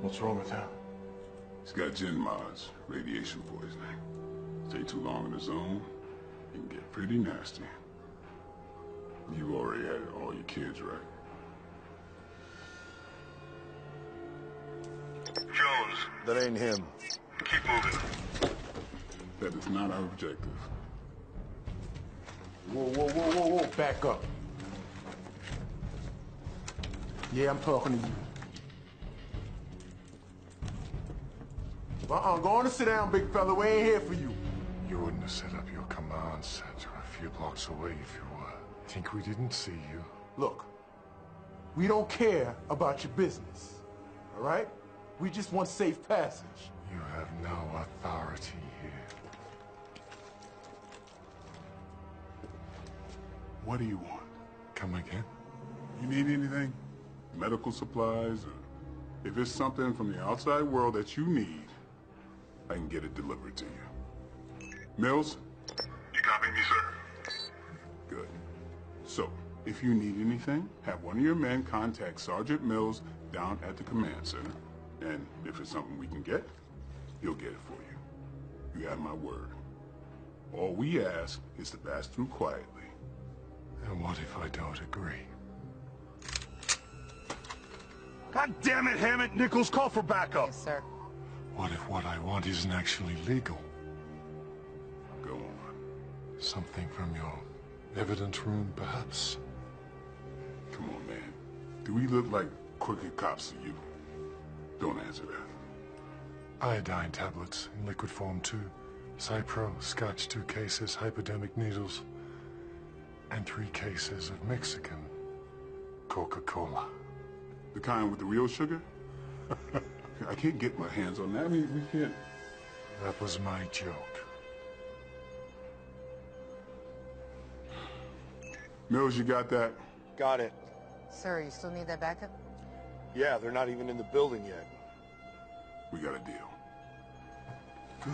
What's wrong with him? He's got gin mods, radiation poisoning. Stay too long in the zone, it can get pretty nasty. You already had all your kids, right? Jones. That ain't him. Keep moving. That is not our objective. Whoa. Back up. Yeah, I'm talking to you. Go on and sit down, big fella. We ain't here for you. You wouldn't have set up your command center a few blocks away if you were. Think we didn't see you? Look, we don't care about your business, all right? We just want safe passage. You have no authority here. What do you want? Come again? You need anything? Medical supplies? Or if it's something from the outside world that you need, I can get it delivered to you. Mills? You copy me, sir? Good. So, if you need anything, have one of your men contact Sergeant Mills down at the command center. And if it's something we can get, he'll get it for you. You have my word. All we ask is to pass through quietly. And what if I don't agree? God damn it, Hammett! Nichols, call for backup! Yes, sir. What if what I want isn't actually legal? Go on. Something from your evidence room, perhaps? Come on, man. Do we look like crooked cops to you? Don't answer that. Iodine tablets in liquid form too. Cypro, Scotch 2 cases, hypodermic needles, and 3 cases of Mexican Coca-Cola. The kind with the real sugar? I can't get my hands on that. I mean, we can't. That was my joke. Mills, you got that? Got it. Sir, you still need that backup? Yeah, they're not even in the building yet. We got a deal. Good.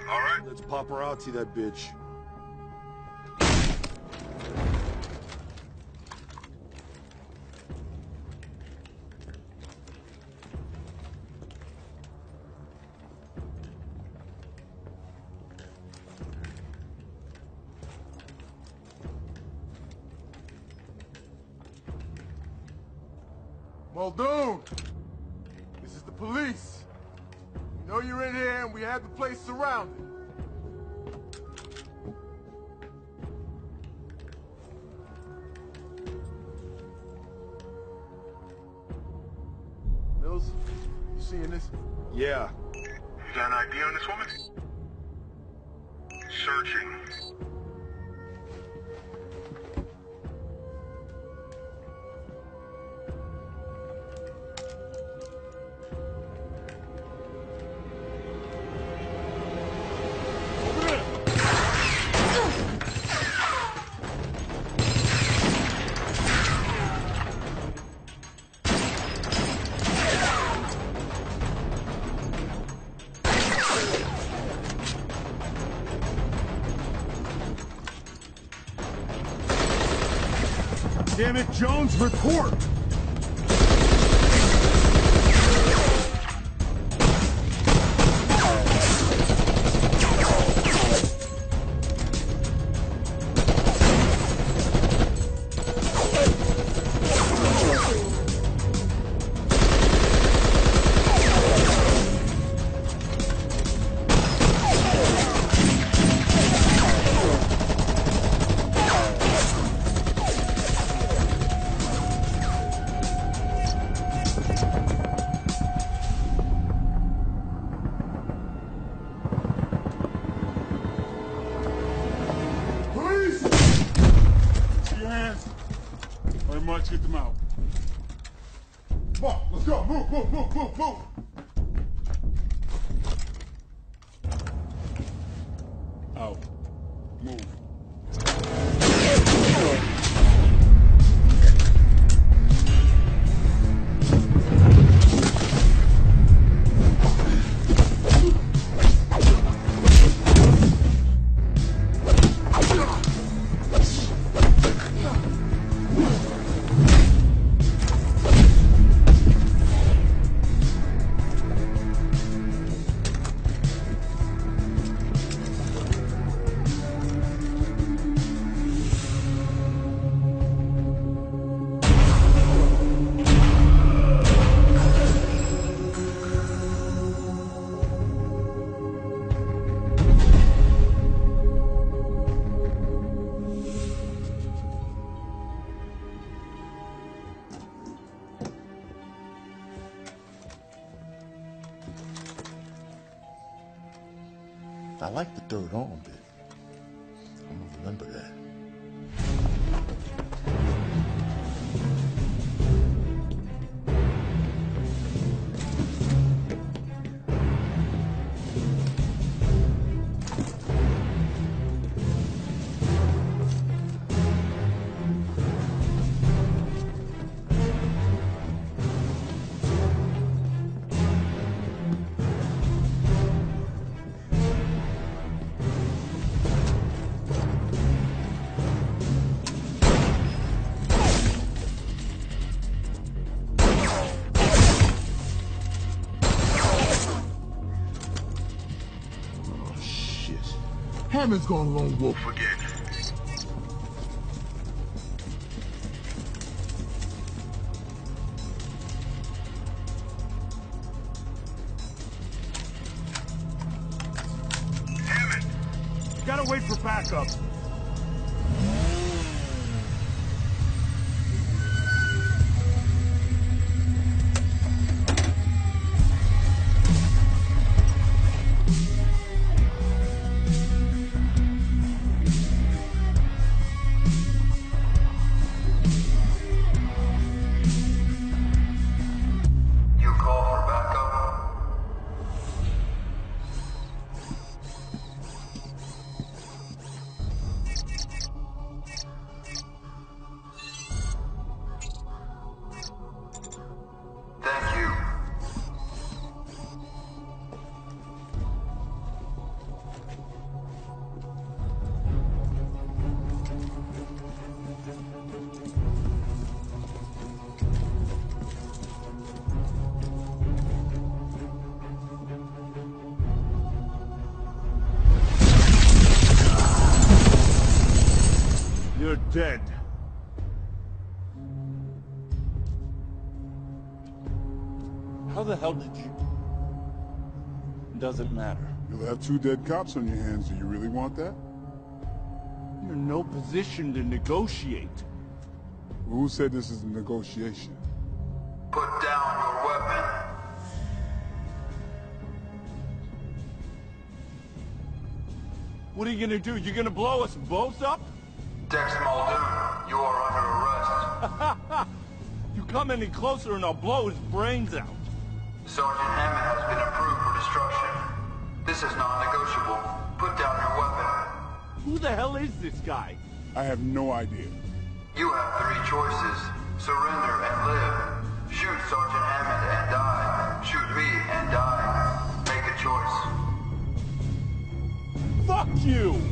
All right. Let's paparazzi that bitch. Muldoon! This is the police. We know you're in here and we have the place surrounded. Mills, you seeing this? Yeah. You got an ID on this woman? Searching. Damn it, Jones, report! Let's get them out. Come on, let's go. Move, move, move, move, move. Out. Move. I like the dirt on bit. I'm gonna remember that. Hammond's gone lone wolf again. Hammond! You gotta wait for backup. You're dead. How the hell did you... Doesn't matter. You'll have 2 dead cops on your hands. Do you really want that? You're in no position to negotiate. Who said this is a negotiation? Put down your weapon. What are you gonna do? You're gonna blow us both up? Dex Muldoon, you are under arrest. You come any closer and I'll blow his brains out. Sergeant Hammond has been approved for destruction. This is non-negotiable. Put down your weapon. Who the hell is this guy? I have no idea. You have 3 choices. Surrender and live. Shoot Sergeant Hammond and die. Shoot me and die. Make a choice. Fuck you!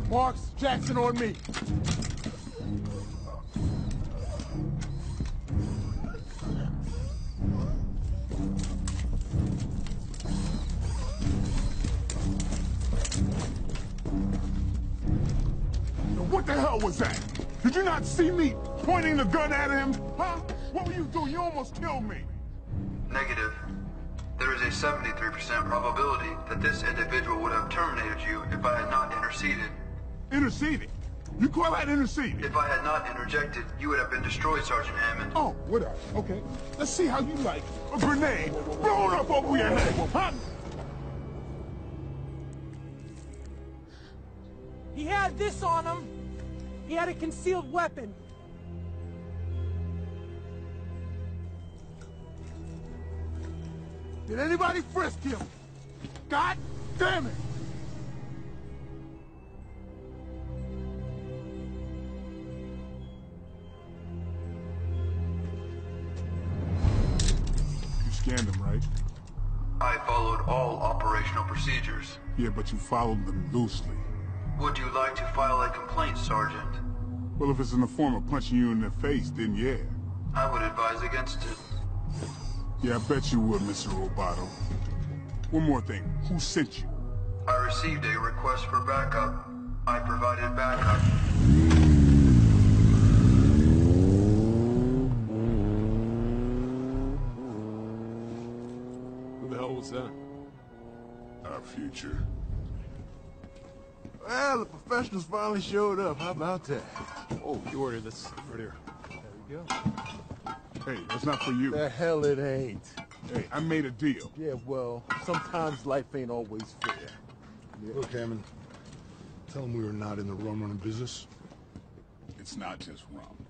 Marks, Jackson on me. What the hell was that? Did you not see me pointing the gun at him? Huh? What were you doing? You almost killed me. Negative. There is a 73% probability that this individual would have terminated you if I had not interceded. Interceding? You call that interceding? If I had not interjected, you would have been destroyed, Sergeant Hammond. Oh, whatever. Okay. Let's see how you like a grenade blown up over your head, huh? He He had this on him. He had a concealed weapon. Did anybody frisk him? God damn it! You scanned him, right? I followed all operational procedures. Yeah, but you followed them loosely. Would you like to file a complaint, Sergeant? Well, if it's in the form of punching you in the face, then yeah. I would advise against it. Yeah, I bet you would, Mr. Roboto. One more thing. Who sent you? I received a request for backup. I provided backup. Who the hell was that? Our future. Well, the professionals finally showed up. How about that? Oh, you ordered this right here. There we go. Hey, that's not for you. The hell it ain't. Hey, I made a deal. Yeah, well, sometimes life ain't always fair. Yeah. Look, Hammond, tell him we were not in the rum running business. It's not just rum.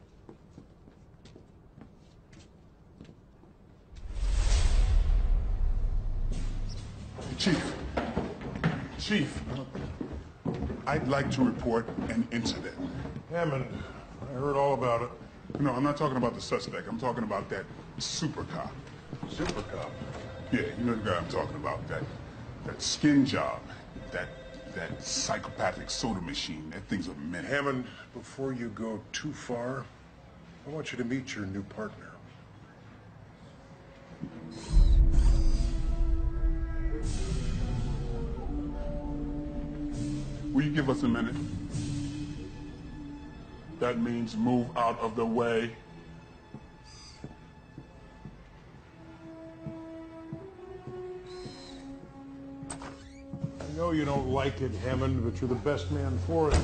Chief. Chief. I'd like to report an incident. Hammond, I heard all about it. No, I'm not talking about the suspect. I'm talking about that super cop. Super cop. Yeah, you know the guy I'm talking about. That skin job. That psychopathic soda machine. That thing's a menace. Hammond, before you go too far, I want you to meet your new partner. Will you give us a minute? That means move out of the way. I know you don't like it, Hammond, but you're the best man for it.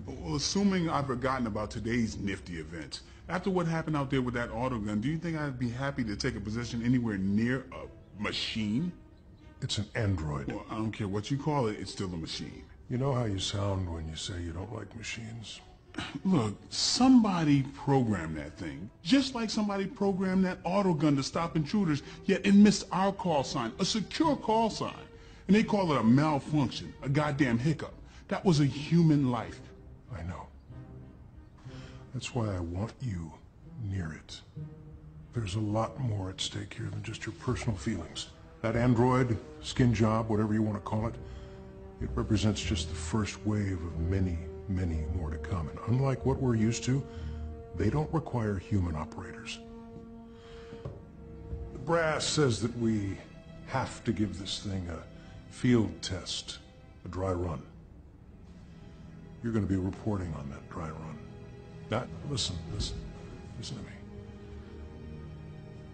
Well, assuming I've forgotten about today's nifty events, after what happened out there with that auto gun, do you think I'd be happy to take a position anywhere near a machine? It's an android. Well, I don't care what you call it, it's still a machine. You know how you sound when you say you don't like machines. Look, somebody programmed that thing, just like somebody programmed that auto gun to stop intruders, yet it missed our call sign, a secure call sign. And they call it a malfunction, a goddamn hiccup. That was a human life. I know. That's why I want you near it. There's a lot more at stake here than just your personal feelings. That android, skin job, whatever you want to call it, it represents just the first wave of many, many more to come. And unlike what we're used to, they don't require human operators. The brass says that we have to give this thing a field test, a dry run. You're going to be reporting on that dry run. Listen to me.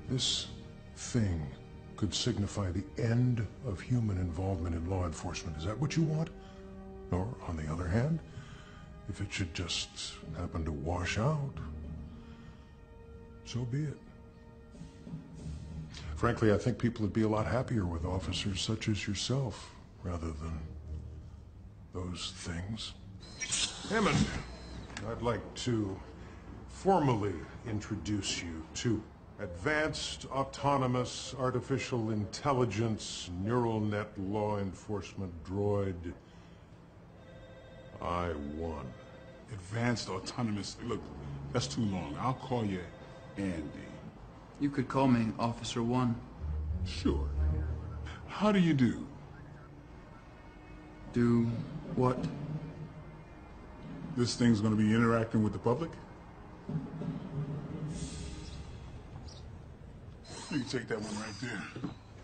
This thing could signify the end of human involvement in law enforcement. Is that what you want? Or, on the other hand, if it should just happen to wash out, so be it. Frankly, I think people would be a lot happier with officers such as yourself, rather than those things. Hammond, I'd like to formally introduce you to Advanced Autonomous Artificial Intelligence Neural Net Law Enforcement Droid I-1. Advanced autonomous, look, that's too long. I'll call you Andy. You could call me Officer 1. Sure. How do you do? Do what? This thing's gonna be interacting with the public? You can take that one right there.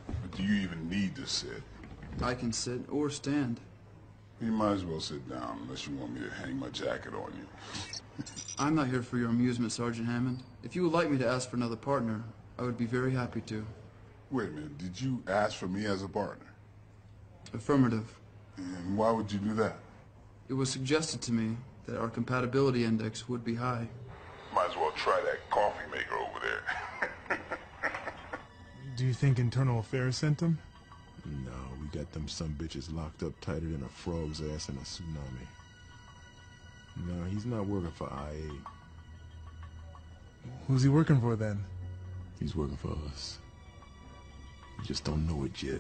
But do you even need to sit? I can sit or stand. You might as well sit down unless you want me to hang my jacket on you. I'm not here for your amusement, Sergeant Hammond. If you would like me to ask for another partner, I would be very happy to. Wait a minute, did you ask for me as a partner? Affirmative. And why would you do that? It was suggested to me that our compatibility index would be high. Might as well try that coffee maker over there. Do you think Internal Affairs sent them? No, we We got them some bitches locked up tighter than a frog's ass in a tsunami. No, he's not working for IA. Who's he working for then? He's working for us. You just don't know it yet.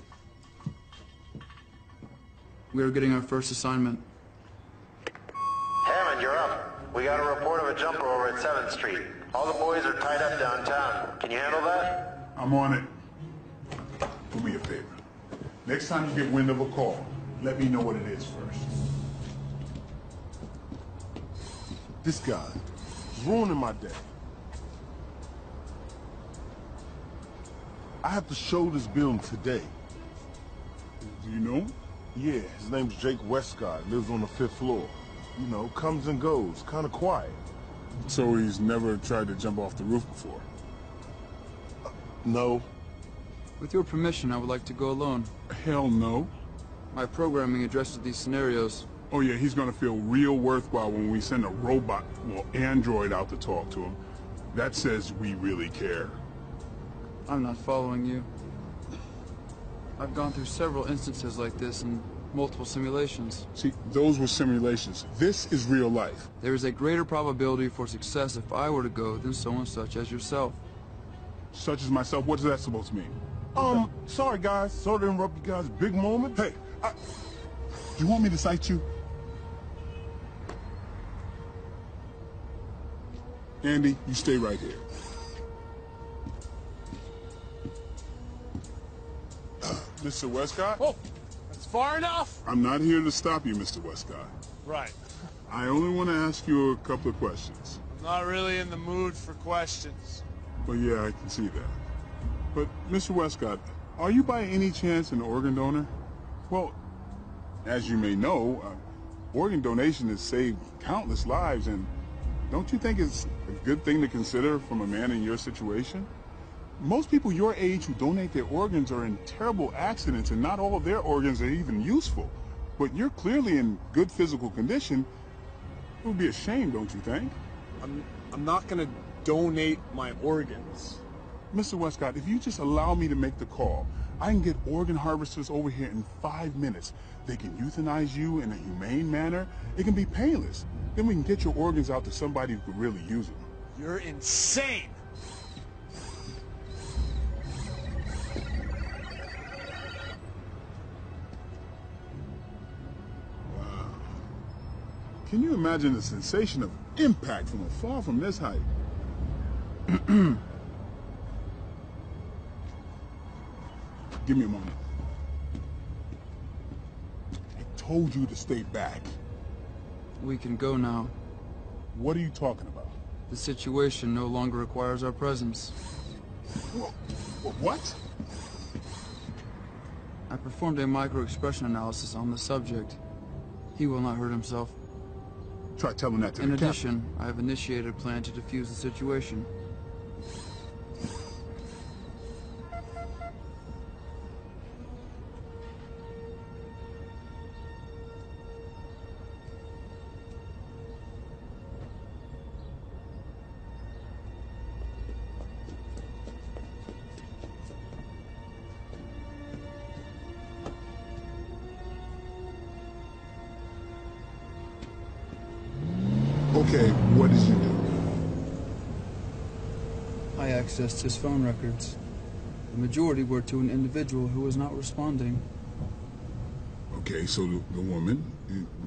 We are getting our first assignment. Hammond, you're up. We got a report of a jumper over at 7th Street. All the boys are tied up downtown. Can you handle that? I'm on it. Do me a favor. Next time you get wind of a call, let me know what it is first. This guy is ruining my day. I have to show this building today. Do you know him? Yeah, his name's Jake Westcott. Lives on the 5th floor. You know, comes and goes, kind of quiet. So he's never tried to jump off the roof before? No. With your permission, I would like to go alone. Hell no. My programming addresses these scenarios. Oh yeah, he's gonna feel real worthwhile when we send a robot, well, android out to talk to him. That says we really care. I'm not following you. I've gone through several instances like this in multiple simulations. See, those were simulations. This is real life. There is a greater probability for success if I were to go than someone such as yourself. Such as myself? What's that supposed to mean? Sorry guys, sorry to interrupt you guys' big moment. Hey, you want me to cite you? Andy, you stay right here. Mr. Westcott? Oh, that's far enough. I'm not here to stop you, Mr. Westcott. Right. I only want to ask you a couple of questions. I'm not really in the mood for questions. Well, yeah, I can see that. But, Mr. Westcott, are you by any chance an organ donor? Well, as you may know, organ donation has saved countless lives, and don't you think it's a good thing to consider from a man in your situation? Most people your age who donate their organs are in terrible accidents, and not all of their organs are even useful. But you're clearly in good physical condition. It would be a shame, don't you think? I'm not gonna donate my organs. Mr. Westcott, if you just allow me to make the call, I can get organ harvesters over here in 5 minutes. They can euthanize you in a humane manner. It can be painless. Then we can get your organs out to somebody who could really use them. You're insane! Wow. Can you imagine the sensation of impact from afar from this height? Give me a moment. I told you to stay back. We can go now. What are you talking about? The situation no longer requires our presence. What? I performed a micro-expression analysis on the subject. He will not hurt himself. Try telling that to the In captain. addition, I have initiated a plan to defuse the situation. Okay, what did you do? I accessed his phone records. The majority were to an individual who was not responding. Okay, so the woman,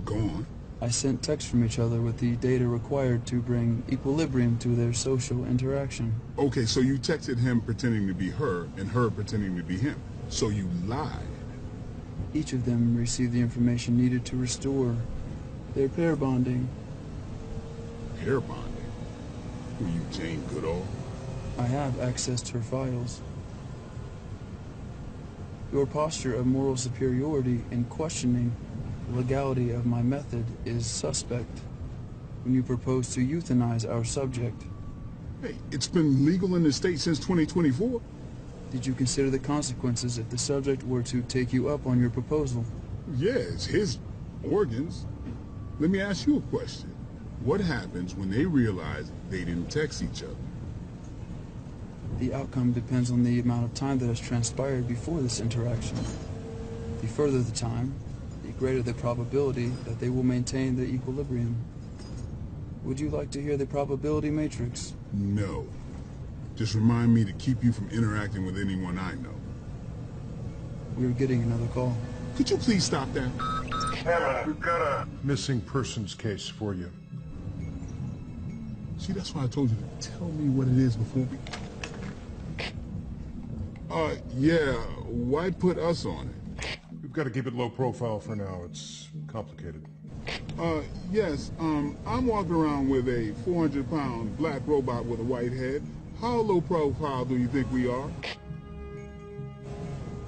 gone. I sent texts from each other with the data required to bring equilibrium to their social interaction. Okay, so you texted him pretending to be her, and her pretending to be him. So you lied. Each of them received the information needed to restore their pair bonding. Pair bonding? Were you Jane Goodall? I have accessed her files. Your posture of moral superiority in questioning the legality of my method is suspect when you propose to euthanize our subject. Hey, it's been legal in the state since 2024. Did you consider the consequences if the subject were to take you up on your proposal? Yeah, it's his organs. Let me ask you a question. What happens when they realize they didn't text each other? The outcome depends on the amount of time that has transpired before this interaction. The further the time, the greater the probability that they will maintain the equilibrium. Would you like to hear the probability matrix? No. Just remind me to keep you from interacting with anyone I know. We are getting another call. Could you please stop that? Hammond, we've got a missing persons case for you. See, that's why I told you to tell me what it is before we... Yeah, why put us on it? We've got to keep it low profile for now. It's complicated. Yes, I'm walking around with a 400-pound black robot with a white head. How low profile do you think we are?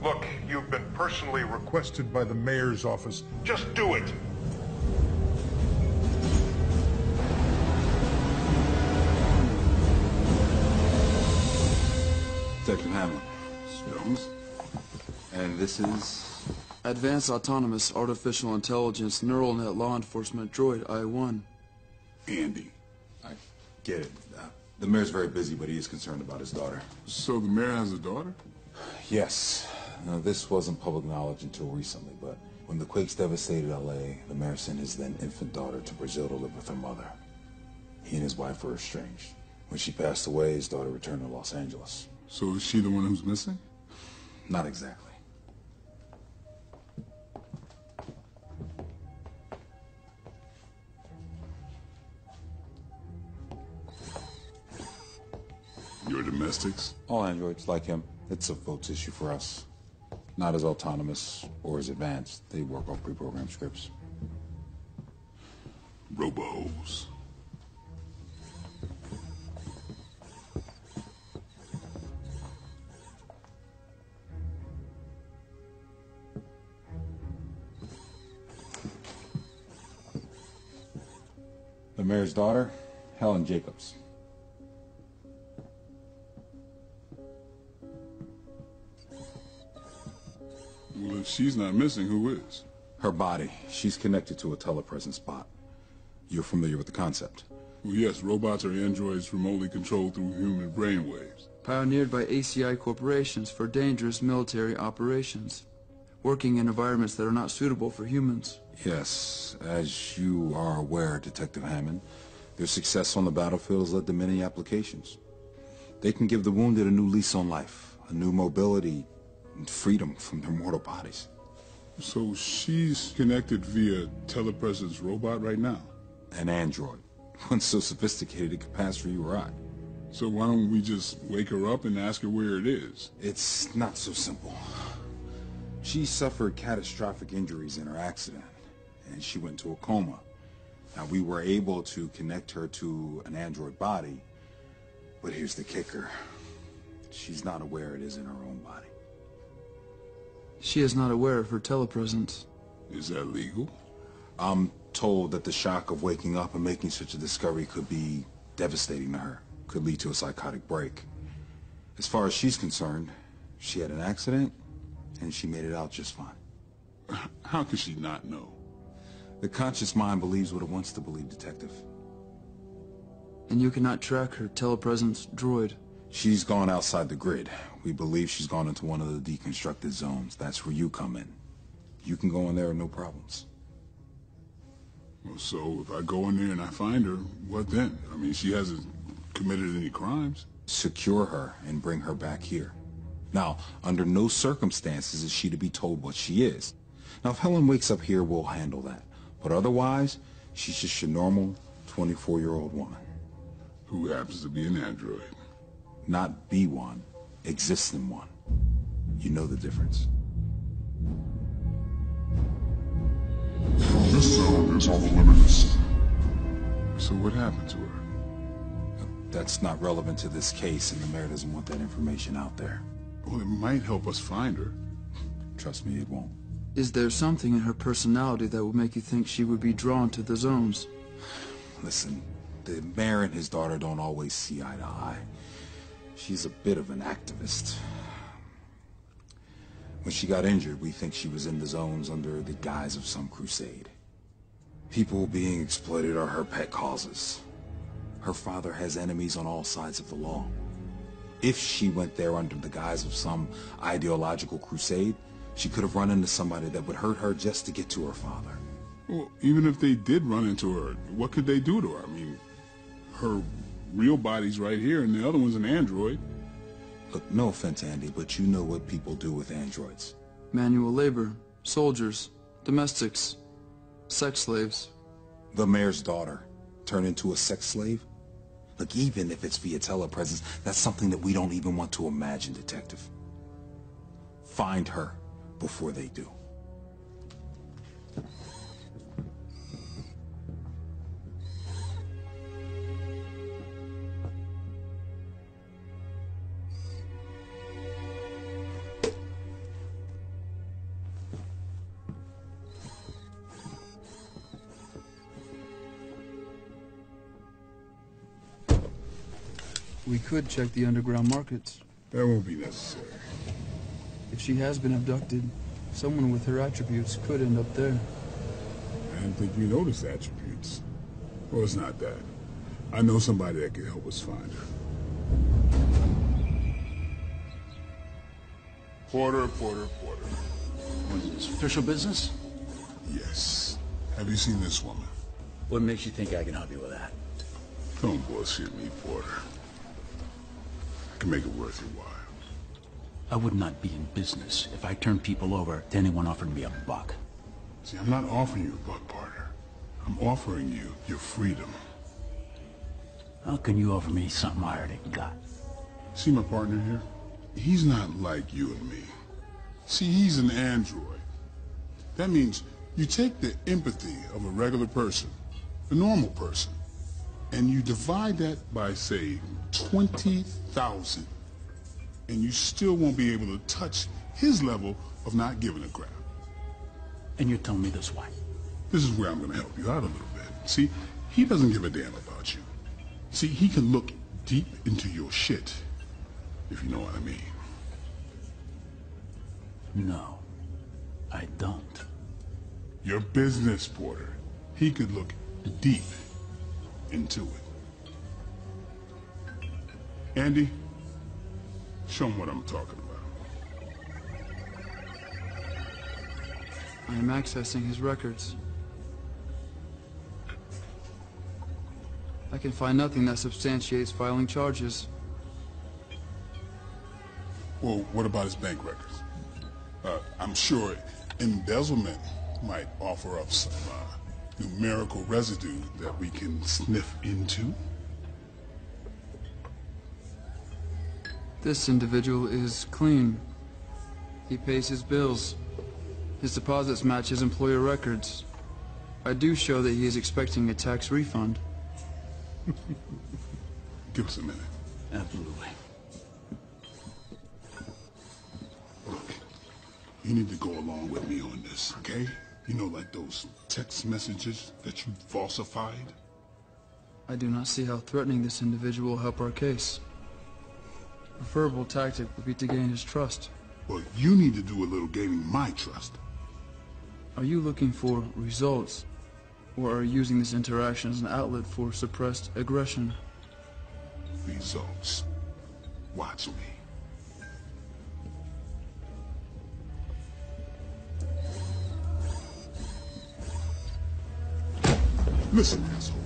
Look, you've been personally requested by the mayor's office. Just do it! Detective Hammond. Jones? And this is... Advanced Autonomous Artificial Intelligence Neural Net Law Enforcement Droid I-1. Andy. I get it. The mayor's very busy, but he is concerned about his daughter. So the mayor has a daughter? Yes. Now, this wasn't public knowledge until recently, but when the quakes devastated L.A., the mayor sent his then infant daughter to Brazil to live with her mother. He and his wife were estranged. When she passed away, his daughter returned to Los Angeles. So is she the one who's missing? Not exactly. Your domestics? All androids like him. It's a votes issue for us. Not as autonomous or as advanced. They work off pre-programmed scripts. Robos. The mayor's daughter, Helen Jacobs. Well, if she's not missing, who is? Her body. She's connected to a telepresence bot. You're familiar with the concept? Well, yes, robots are androids remotely controlled through human brainwaves. Pioneered by ACI corporations for dangerous military operations, working in environments that are not suitable for humans. Yes, as you are aware, Detective Hammond, their success on the battlefield has led to many applications. They can give the wounded a new lease on life, a new mobility, and freedom from their mortal bodies. So she's connected via telepresence robot right now? An android. One so sophisticated it could pass for you or I. So why don't we just wake her up and ask her where it is? It's not so simple. She suffered catastrophic injuries in her accident, and she went into a coma. Now, we were able to connect her to an android body, but here's the kicker. She's not aware it is in her own body. She is not aware of her telepresence. Is that legal? I'm told that the shock of waking up and making such a discovery could be devastating to her, could lead to a psychotic break. As far as she's concerned, she had an accident, and she made it out just fine. How could she not know? The conscious mind believes what it wants to believe, Detective. And you cannot track her telepresence droid. She's gone outside the grid. We believe she's gone into one of the deconstructed zones. That's where you come in. You can go in there with no problems. Well, so if I go in there and I find her, what then? I mean, she hasn't committed any crimes. Secure her and bring her back here. Now, under no circumstances is she to be told what she is. Now, if Helen wakes up here, we'll handle that. But otherwise, she's just your normal 24-year-old woman. Who happens to be an android. Not be one, exist in one. You know the difference. This zone is off limits. So what happened to her? That's not relevant to this case, and the mayor doesn't want that information out there. Well, it might help us find her. Trust me, it won't. Is there something in her personality that would make you think she would be drawn to the zones? Listen, the mayor and his daughter don't always see eye to eye. She's a bit of an activist. When she got injured, we think she was in the zones under the guise of some crusade. People being exploited are her pet causes. Her father has enemies on all sides of the law. If she went there under the guise of some ideological crusade, She could have run into somebody that would hurt her just to get to her father. Well, even if they did run into her, what could they do to her? I mean, her real body's right here, and the other one's an android. Look, no offense, Andy, but you know what people do with androids. Manual labor, soldiers, domestics, sex slaves. The mayor's daughter turned into a sex slave? Look, even if it's via telepresence, that's something that we don't even want to imagine, Detective. Find her before they do. We could check the underground markets. That won't be necessary. If she has been abducted, someone with her attributes could end up there. I didn't think you noticed attributes. Well, it's not that. I know somebody that can help us find her. Porter. What is this, official business? Yes. Have you seen this woman? What makes you think I can help you with that? Don't bullshit me, Porter. I can make it worth your while. I would not be in business if I turned people over to anyone offering me a buck. See, I'm not offering you a buck, Porter. I'm offering you your freedom. How can you offer me something I already got? See my partner here? He's not like you and me. See, he's an android. That means you take the empathy of a regular person, a normal person, and you divide that by, say, 20,000, and you still won't be able to touch his level of not giving a crap. And you're telling me this why? This is where I'm going to help you out a little bit. See, he doesn't give a damn about you. See, he can look deep into your shit, if you know what I mean. No, I don't. Your business, Porter. He could look deep into it. Andy, show him what I'm talking about. I am accessing his records. I can find nothing that substantiates filing charges. Well, what about his bank records? I'm sure embezzlement might offer up some numerical residue that we can sniff into. This individual is clean. He pays his bills. His deposits match his employer records. I do show that he is expecting a tax refund. Give us a minute. Absolutely. Look, you need to go along with me on this, okay? You know, like those text messages that you falsified? I do not see how threatening this individual will help our case. A preferable tactic would be to gain his trust. Well, you need to do a little gaining my trust. Are you looking for results, or are you using this interaction as an outlet for suppressed aggression? Results. Watch me. Listen, asshole.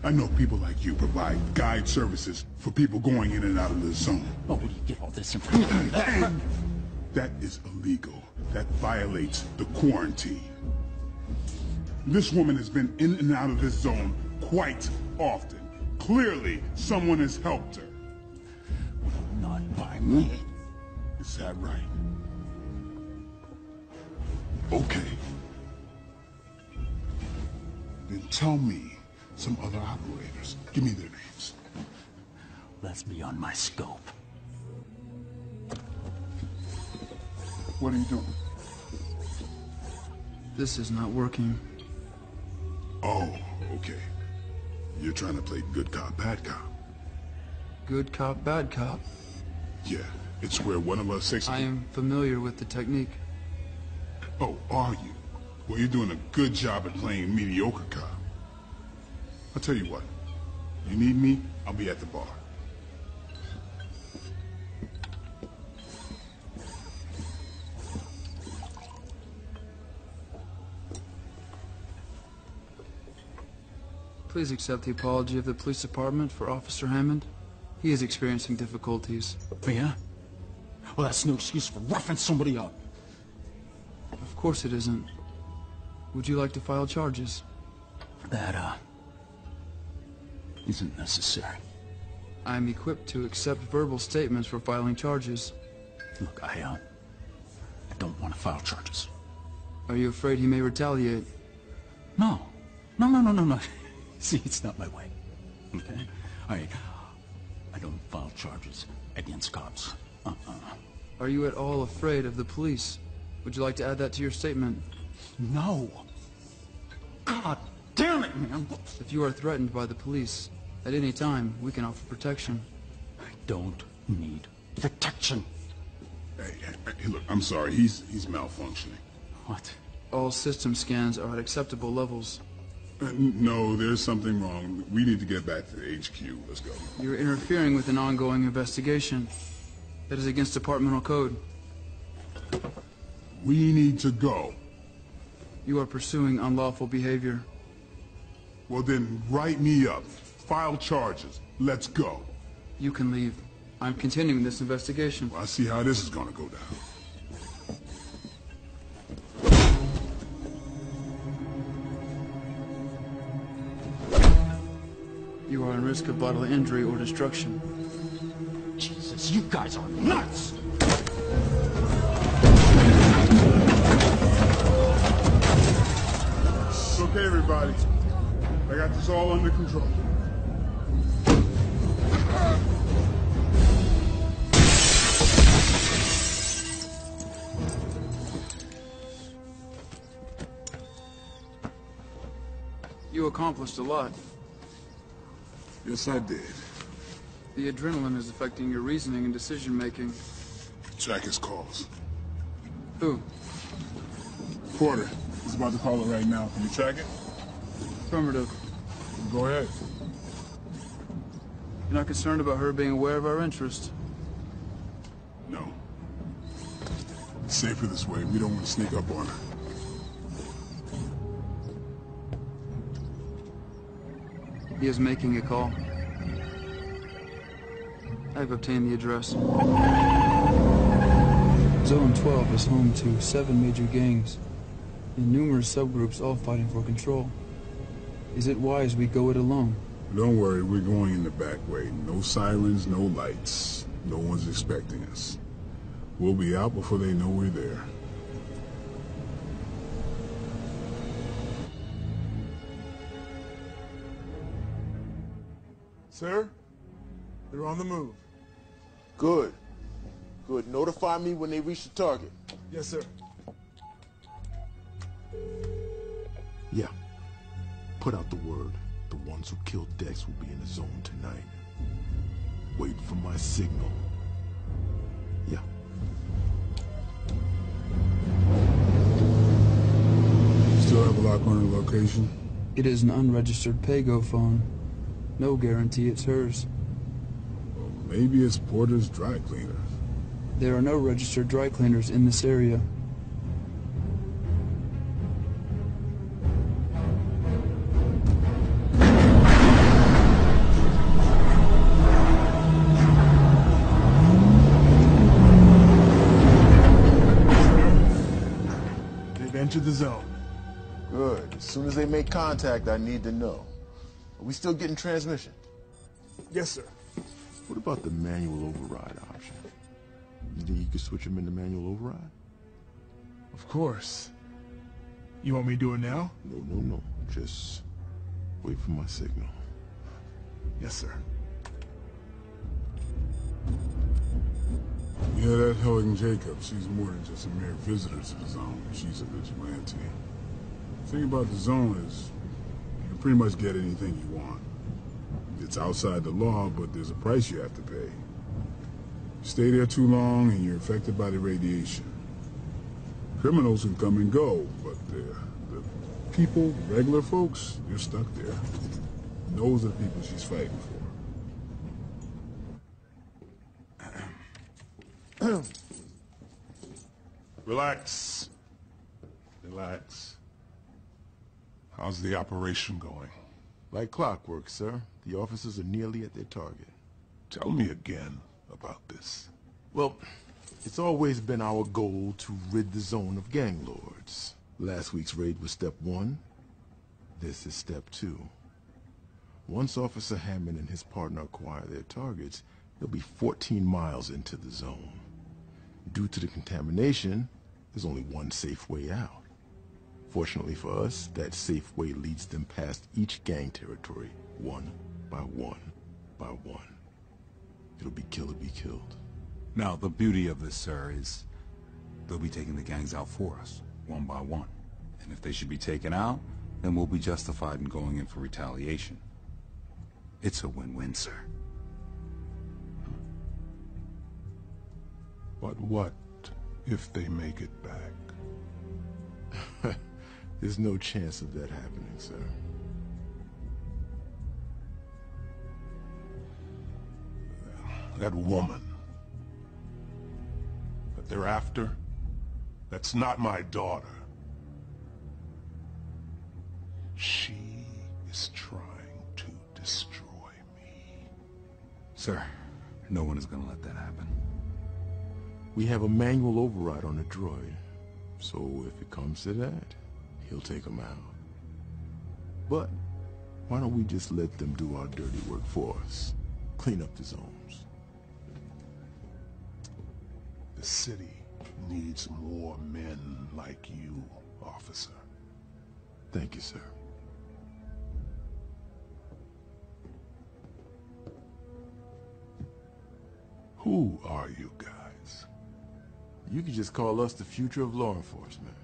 I know people like you provide guide services for people going in and out of the zone. Oh, where do you get all this information? That is illegal. That violates the quarantine. This woman has been in and out of this zone quite often. Clearly, someone has helped her. Not by me. Is that right? Okay. Then tell me some other operators. Give me their names. That's beyond my scope. What are you doing? This is not working. Oh, okay. You're trying to play good cop, bad cop. Good cop, bad cop. Yeah, it's where one of us takes... I am familiar with the technique. Oh, are you? Well, you're doing a good job at playing mediocre cop. I'll tell you what. You need me, I'll be at the bar. Please accept the apology of the police department for Officer Hammond. He is experiencing difficulties. Oh, yeah? Well, that's no excuse for roughing somebody up. Of course it isn't. Would you like to file charges? That, isn't necessary. I am equipped to accept verbal statements for filing charges. Look, I don't want to file charges. Are you afraid he may retaliate? No. No. See, it's not my way. Okay? I don't file charges against cops. Are you at all afraid of the police? Would you like to add that to your statement? No. God damn it, man. If you are threatened by the police, at any time, we can offer protection. I don't need protection. Hey, look, I'm sorry. He's malfunctioning. What? All system scans are at acceptable levels. No, there's something wrong. We need to get back to the HQ. Let's go. You're interfering with an ongoing investigation. That is against departmental code. We need to go. You are pursuing unlawful behavior. Well, then write me up. File charges. Let's go. You can leave. I'm continuing this investigation. Well, I see how this is gonna go down. You are in risk of bodily injury or destruction. Jesus, you guys are nuts! It's okay, everybody. I got this all under control. You accomplished a lot. Yes, I did. The adrenaline is affecting your reasoning and decision-making. Track his calls. Who? Porter. He's about to call it right now. Can you track it? Affirmative. Go ahead. You're not concerned about her being aware of our interest? No. It's safer this way. We don't want to sneak up on her. He is making a call. I've obtained the address. Zone 12 is home to 7 major gangs and numerous subgroups all fighting for control. Is it wise we go it alone? Don't worry, we're going in the back way. No sirens, no lights. No one's expecting us. We'll be out before they know we're there. Sir, they're on the move. Good. Good. Notify me when they reach the target. Yes, sir. Yeah. Put out the word. The ones who killed Dex will be in the zone tonight. Wait for my signal. Yeah. Still have a lock on her location? It is an unregistered Pago phone. No guarantee it's hers. Well, maybe it's Porter's dry cleaner. There are no registered dry cleaners in this area. They've entered the zone. Good. As soon as they make contact, I need to know. Are we still getting transmission? Yes, sir. What about the manual override option? You think you could switch them into manual override? Of course. You want me to do it now? No. Just wait for my signal. Yes, sir. Yeah, that Helen Jacobs, she's more than just a mere visitor to the zone. She's a vigilante. The thing about the zone is you can pretty much get anything you want. It's outside the law, but there's a price you have to pay. You stay there too long and you're affected by the radiation. Criminals can come and go, but the people, regular folks, you're stuck there. Those are the people she's fighting for. Like clockwork, sir. The officers are nearly at their target. Tell me again about this. Well, it's always been our goal to rid the zone of gang lords. Last week's raid was step 1. This is step 2. Once Officer Hammond and his partner acquire their targets, they'll be 14 miles into the zone. Due to the contamination, there's only one safe way out. Fortunately for us, that safe way leads them past each gang territory, one by one by one. It'll be kill or be killed. Now, the beauty of this, sir, is they'll be taking the gangs out for us, one by one. And if they should be taken out, then we'll be justified in going in for retaliation. It's a win-win, sir. But what if they make it back? There's no chance of that happening, sir. That woman that they're after, that's not my daughter. She is trying to destroy me. Sir, no one is gonna let that happen. We have a manual override on the droid, so if it comes to that, he'll take them out. But why don't we just let them do our dirty work for us? Clean up the zones. The city needs more men like you, officer. Thank you, sir. Who are you guys? You could just call us the future of law enforcement.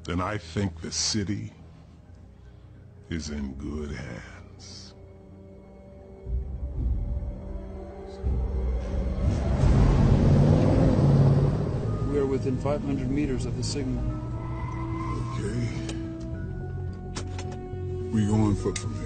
Then I think the city is in good hands. We are within 500 meters of the signal. Okay. We going from here?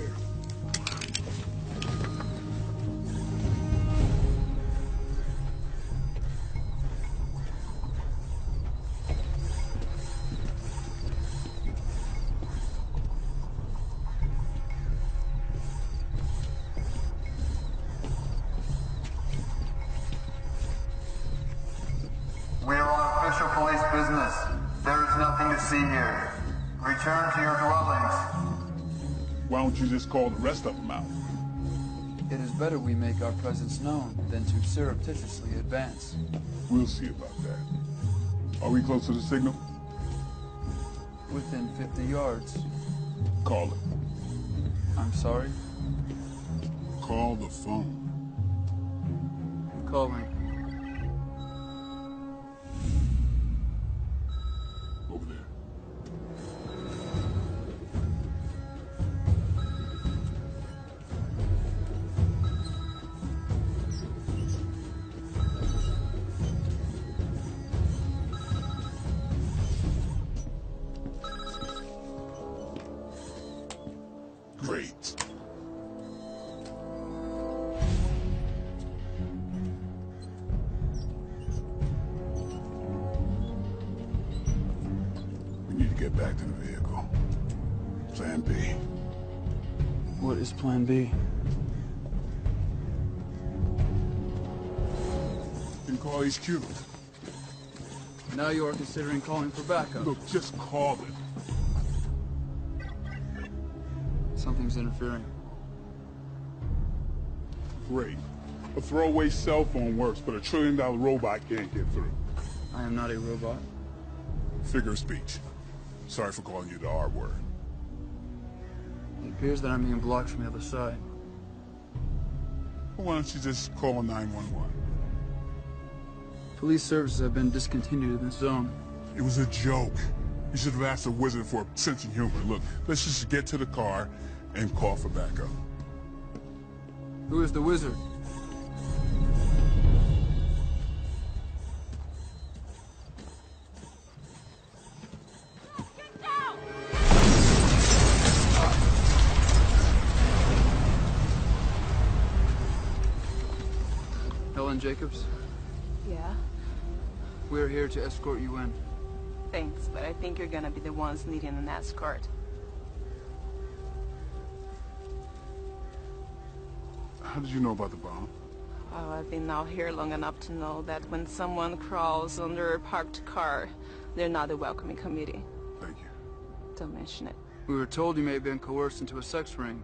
We are on official police business. There is nothing to see here. Return to your dwellings. Why don't you just call the rest of them out? It is better we make our presence known than to surreptitiously advance. We'll see about that. Are we close to the signal? Within 50 yards. Call it. I'm sorry? Call the phone. Calling. Over there. Great. We need to get back to the vehicle. Plan B. What is Plan B? Then call HQ. Now you are considering calling for backup. Look, just call it. Something's interfering. Great. A throwaway cell phone works, but a $1 trillion robot can't get through. I am not a robot. Figure of speech. Sorry for calling you the R word. It appears that I'm being blocked from the other side. Well, why don't you just call 911? Police services have been discontinued in this zone. It was a joke. You should have asked the wizard for a sense of humor. Look, let's just get to the car and call for backup. Who is the wizard? Helen Jacobs? Yeah? We are here to escort you in. Thanks, but I think you're gonna be the ones needing an escort. How did you know about the bomb? Oh, I've been out here long enough to know that when someone crawls under a parked car, they're not a welcoming committee. Thank you. Don't mention it. We were told you may have been coerced into a sex ring.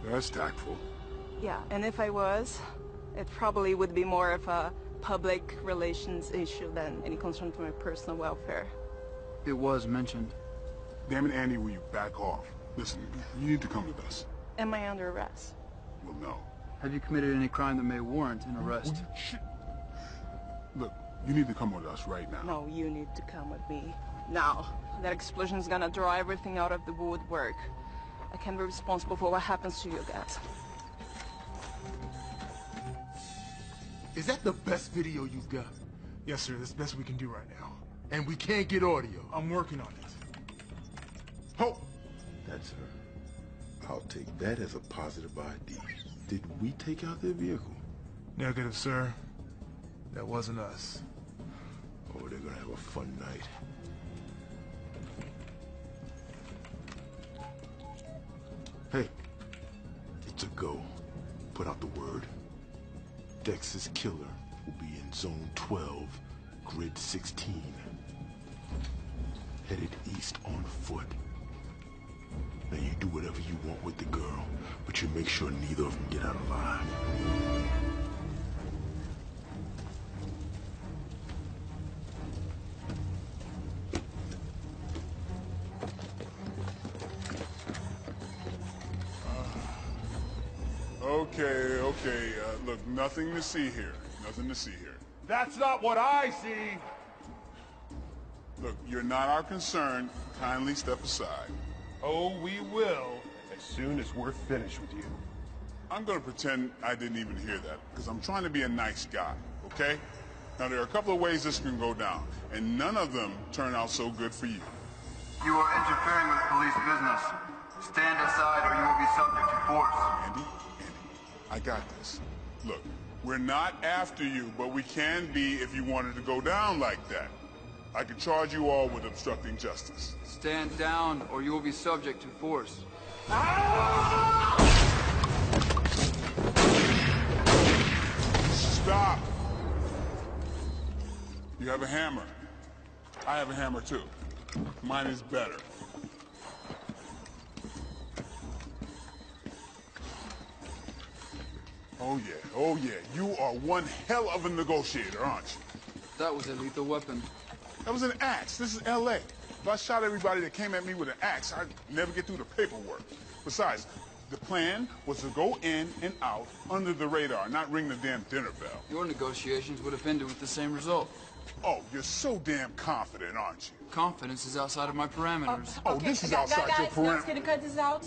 That's tactful. Yeah, and if I was, it probably would be more of a public relations issue than any concern for my personal welfare. It was mentioned. Damn it, Andy, will you back off? Listen, you need to come with us. Am I under arrest? Well, no. Have you committed any crime that may warrant an arrest? Look, you need to come with us right now. No, you need to come with me. Now. That explosion's gonna draw everything out of the woodwork. I can't be responsible for what happens to you guys. Is that the best video you've got? Yes, sir. That's the best we can do right now. And we can't get audio. I'm working on it. Hope! That's her. I'll take that as a positive ID. Did we take out their vehicle? Negative, sir. That wasn't us. Oh, they're gonna have a fun night. Hey, it's a go. Put out the word. Dex's killer will be in Zone 12, Grid 16. Headed east on foot. Now you do whatever you want with the girl, but you make sure neither of them get out alive. Okay, look, nothing to see here. Nothing to see here. That's not what I see! Look, you're not our concern. Kindly step aside. Oh, we will, as soon as we're finished with you. I'm gonna pretend I didn't even hear that, because I'm trying to be a nice guy, okay? Now, there are a couple of ways this can go down, and none of them turn out so good for you. You are interfering with police business. Stand aside or you will be subject to force. Andy, I got this. Look, we're not after you, but we can be if you wanted to go down like that. I could charge you all with obstructing justice. Stand down, or you will be subject to force. Stop! You have a hammer. I have a hammer too. Mine is better. Oh yeah, you are one hell of a negotiator, aren't you? That was a lethal weapon. That was an axe. This is L.A. If I shot everybody that came at me with an axe, I'd never get through the paperwork. Besides, the plan was to go in and out under the radar, not ring the damn dinner bell. Your negotiations would have ended with the same result. Oh, you're so damn confident, aren't you? Confidence is outside of my parameters. Oh, this is outside your parameters. Can you cut this out?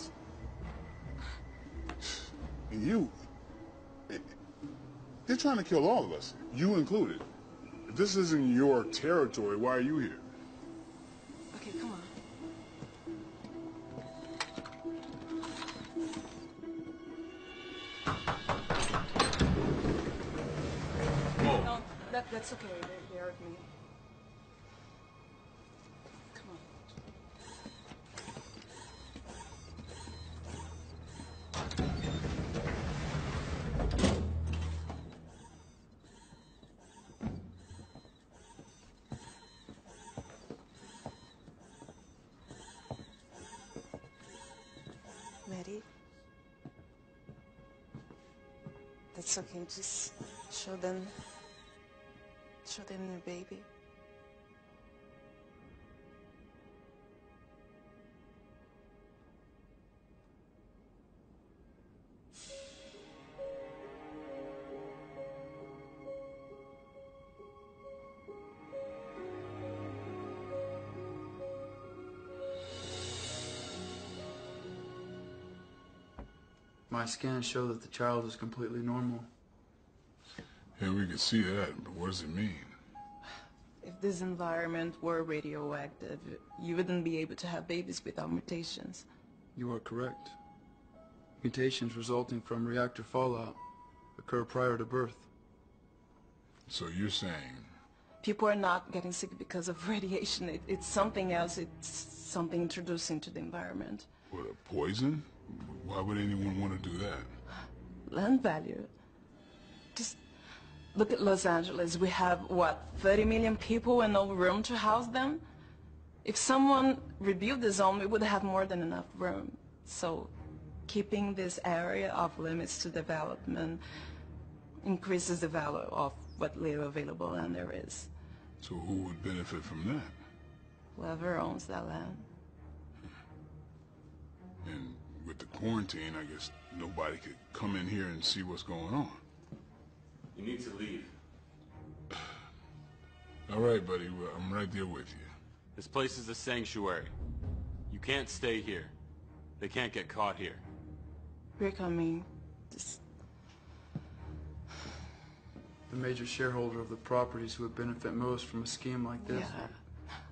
And you... They're trying to kill all of us, you included. If this isn't your territory, why are you here? Okay, come on. Whoa. No, that's okay. They heard me. Come on. Mary? That's okay, just show them your baby. My scans show that the child is completely normal. Yeah, we could see that, but what does it mean? If this environment were radioactive, you wouldn't be able to have babies without mutations. You are correct. Mutations resulting from reactor fallout occur prior to birth. So you're saying People are not getting sick because of radiation. It's something else. It's something introduced into the environment. What, a poison? Why would anyone want to do that? Land value. Just look at Los Angeles. We have, what, 30 million people and no room to house them? If someone rebuilt the zone, we would have more than enough room. So keeping this area off limits to development increases the value of what little available land there is. So who would benefit from that? Whoever owns that land. And with the quarantine, I guess nobody could come in here and see what's going on. You need to leave. All right, buddy. Well, I'm right there with you. This place is a sanctuary. You can't stay here. They can't get caught here. We're coming. Just... The major shareholder of the properties who would benefit most from a scheme like this. Yeah,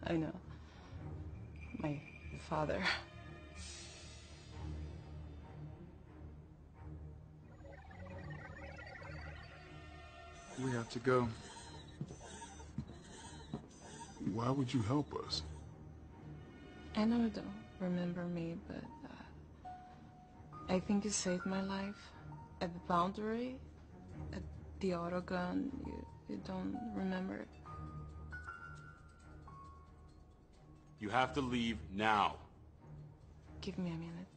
I know. My father. We have to go. Why would you help us? I know you don't remember me, but I think you saved my life at the boundary, at the auto gun. You don't remember? You have to leave now. Give me a minute.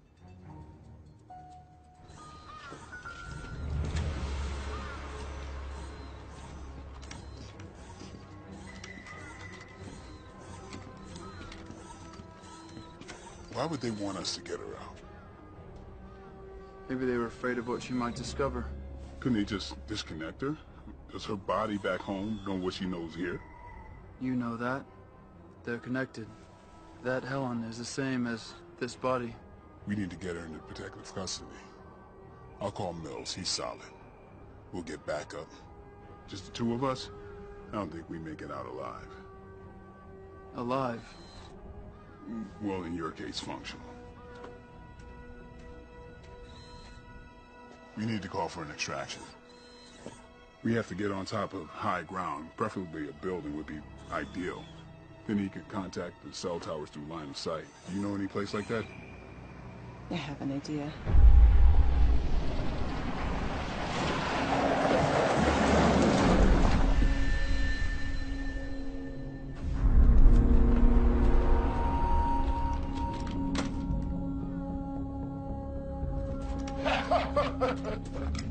Why would they want us to get her out? Maybe they were afraid of what she might discover. Couldn't they just disconnect her? Does her body back home know what she knows here? You know that. They're connected. That Helen is the same as this body. We need to get her into protective custody. I'll call Mills. He's solid. We'll get back up. Just the two of us? I don't think we make it out alive. Alive? Well, in your case, functional. We need to call for an extraction. We have to get on top of high ground. Preferably a building would be ideal. Then he could contact the cell towers through line of sight. Do you know any place like that? I have an idea.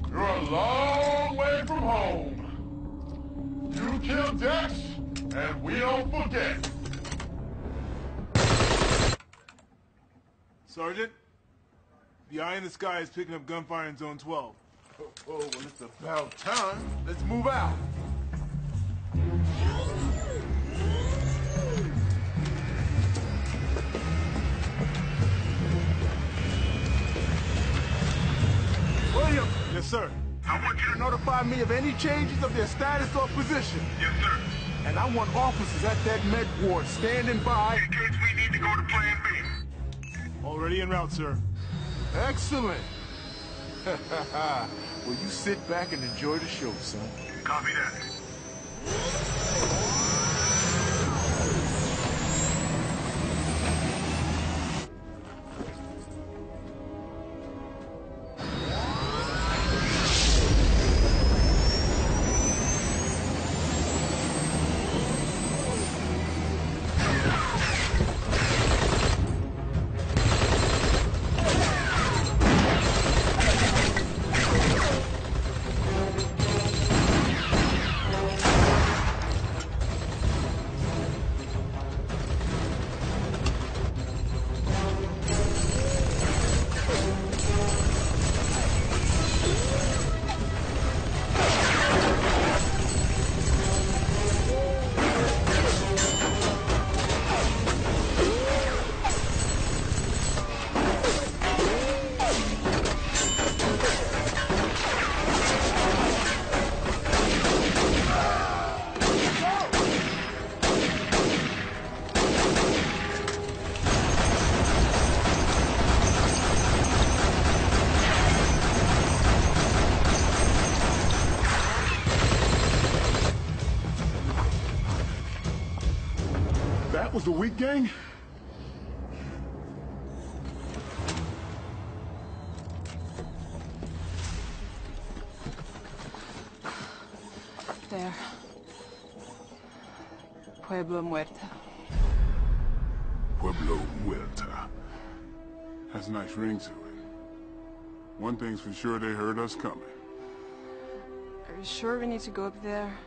You're a long way from home. You killed Dex, and we don't forget. Sergeant, the eye in the sky is picking up gunfire in Zone 12. Oh, well, it's about time. Let's move out. William! Yes, sir. I want you to notify me of any changes of their status or position. Yes, sir. And I want officers at that med ward standing by in case we need to go to Plan B. Already en route, sir. Excellent. Well, you sit back and enjoy the show, son. Copy that. That was the weak gang? There. Pueblo Muerta. Pueblo Muerta. Has a nice ring to it. One thing's for sure, they heard us coming. Are you sure we need to go up there?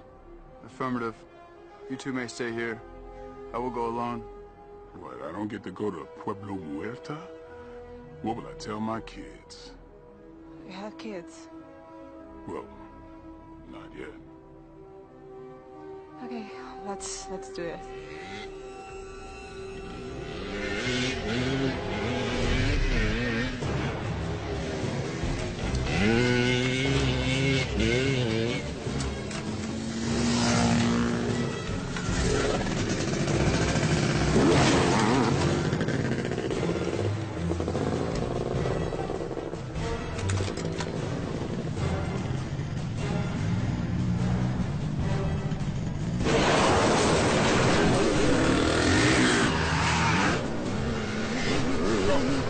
Affirmative. You two may stay here. I will go alone. What, I don't get to go to Pueblo Muerta? What will I tell my kids? You have kids. Well, not yet. Okay, let's do it.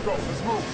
Go, let's move.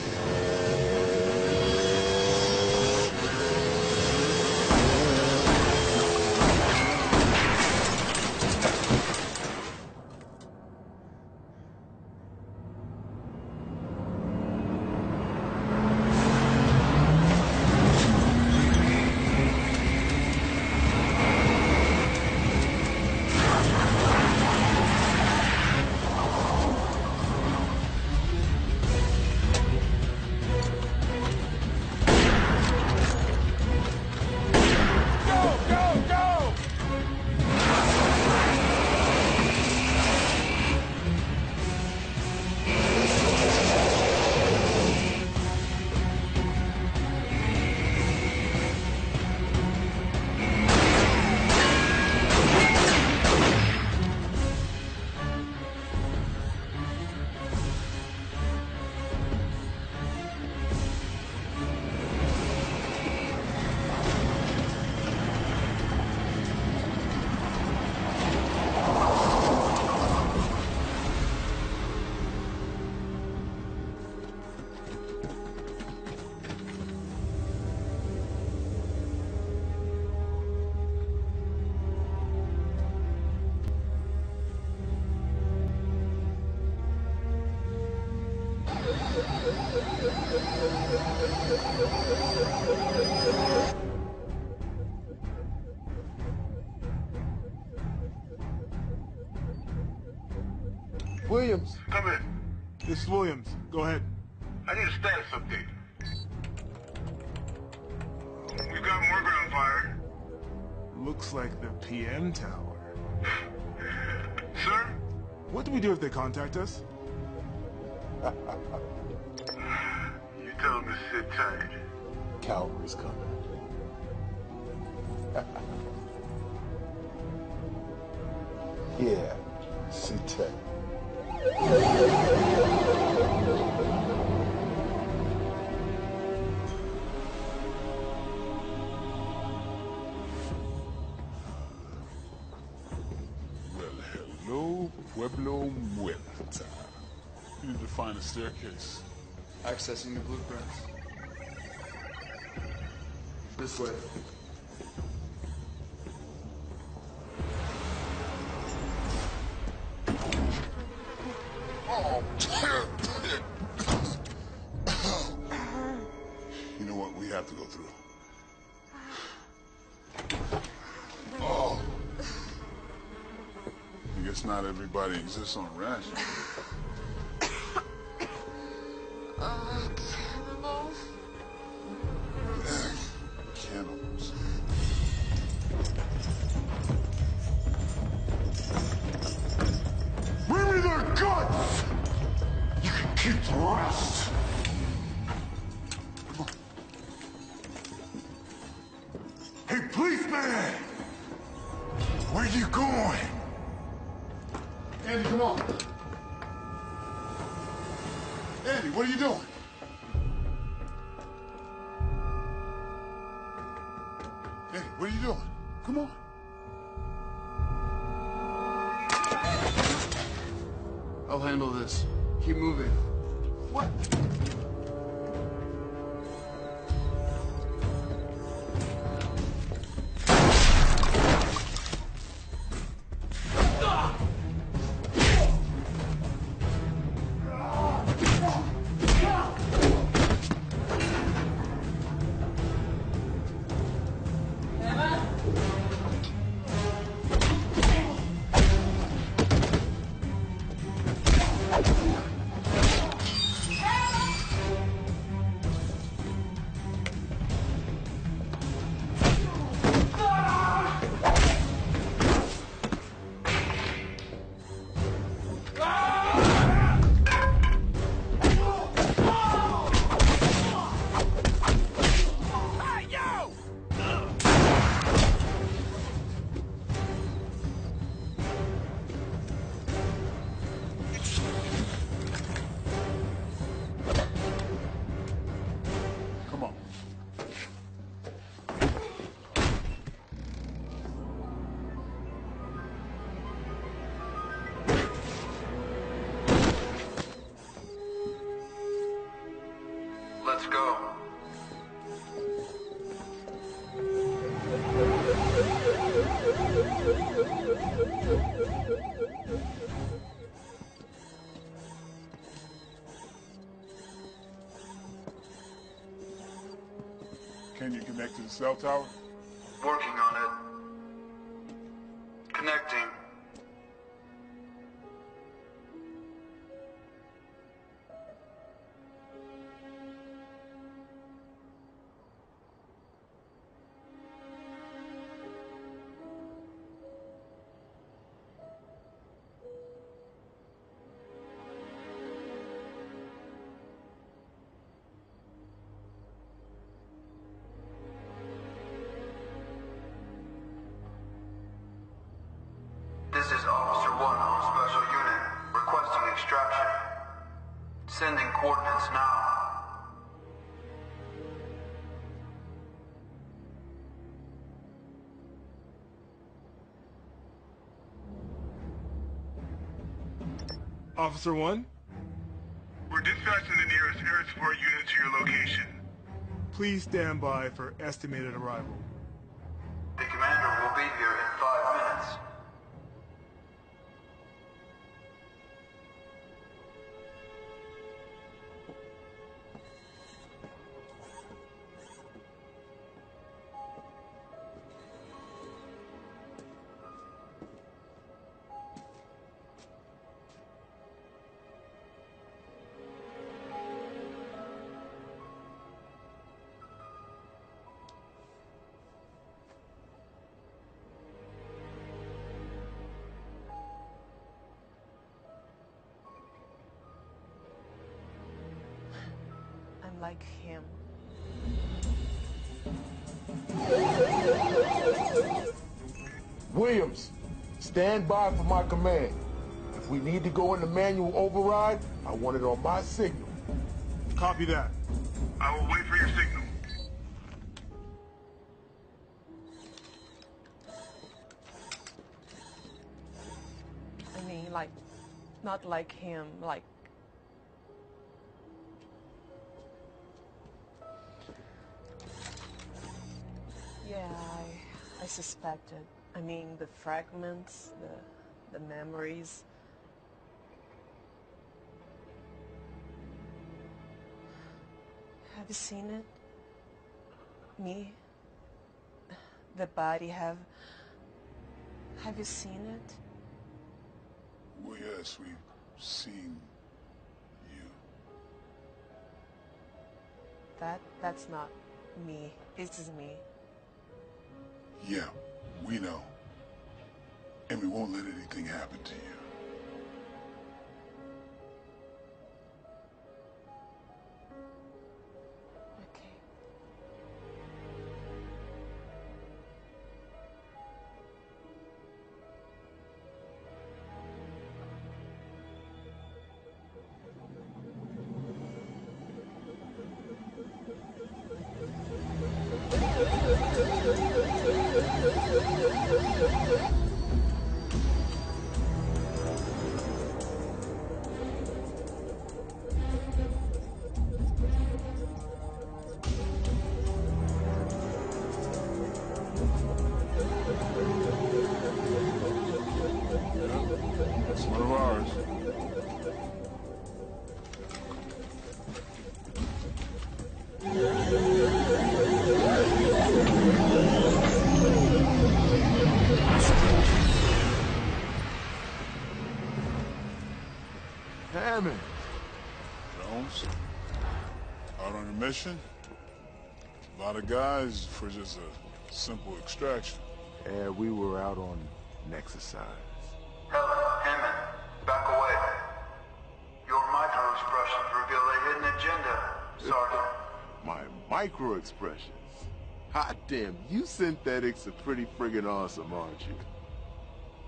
Williams. Come in. This is Williams. Go ahead. I need a status update. We've got more ground fire. Looks like the PM tower. Sir? What do we do if they contact us? You tell them to sit tight. Cavalry's coming. Yeah, sit tight. Well, hello, Pueblo Muerta. You need to find a staircase. Accessing the blueprints. This way. You know what? We have to go through. Oh. I guess not everybody exists on ration. Cannibals? Cannibals. Bring me their guts! You can keep the rest. Come on. Hey, policeman! Where you going? Andy, come on. Andy, what are you doing? Andy, what are you doing? Come on. Keep moving. What? Let's go. Can you connect to the cell tower? Working on it. Connecting. This is Officer 1 on Special Unit, requesting extraction. Sending coordinates now. Officer 1? We're dispatching the nearest air support unit to your location. Please stand by for estimated arrival. The commander will be here in 5 minutes. I'm like him. Williams, stand by for my command. If we need to go into manual override, I want it on my signal. Copy that. I will wait for your signal. I mean, like, not like him, like... Yeah, I suspected. I mean, the fragments, the memories. Have you seen it? Me? The body, have you seen it? Well, yes, we've seen you. That's not me. This is me. Yeah, we know. And we won't let anything happen to you. Okay. Holmes? Out on a mission? A lot of guys for just a simple extraction. And we were out on an exercise. Hammond, back away. Your micro-expressions reveal a hidden agenda, Sergeant. My micro-expressions? Hot damn, you synthetics are pretty friggin' awesome, aren't you?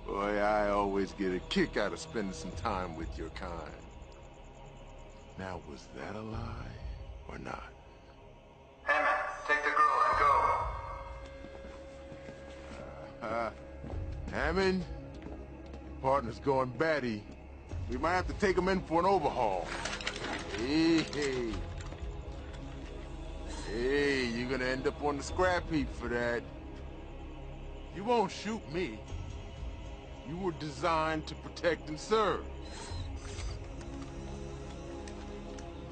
Boy, I always get a kick out of spending some time with your kind. Now, was that a lie or not? Hammond, take the girl and go. Hammond, your partner's going batty. We might have to take him in for an overhaul. Hey, you're gonna end up on the scrap heap for that. You won't shoot me. You were designed to protect and serve.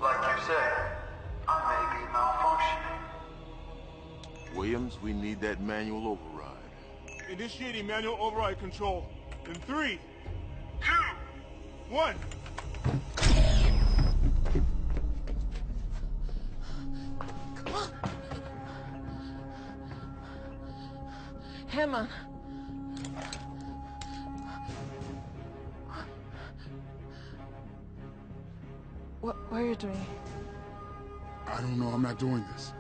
Like you say, I may be malfunctioning. Williams, we need that manual override. Initiating manual override control. In 3, 2, 1. Hammond. What are you doing? I don't know. I'm not doing this.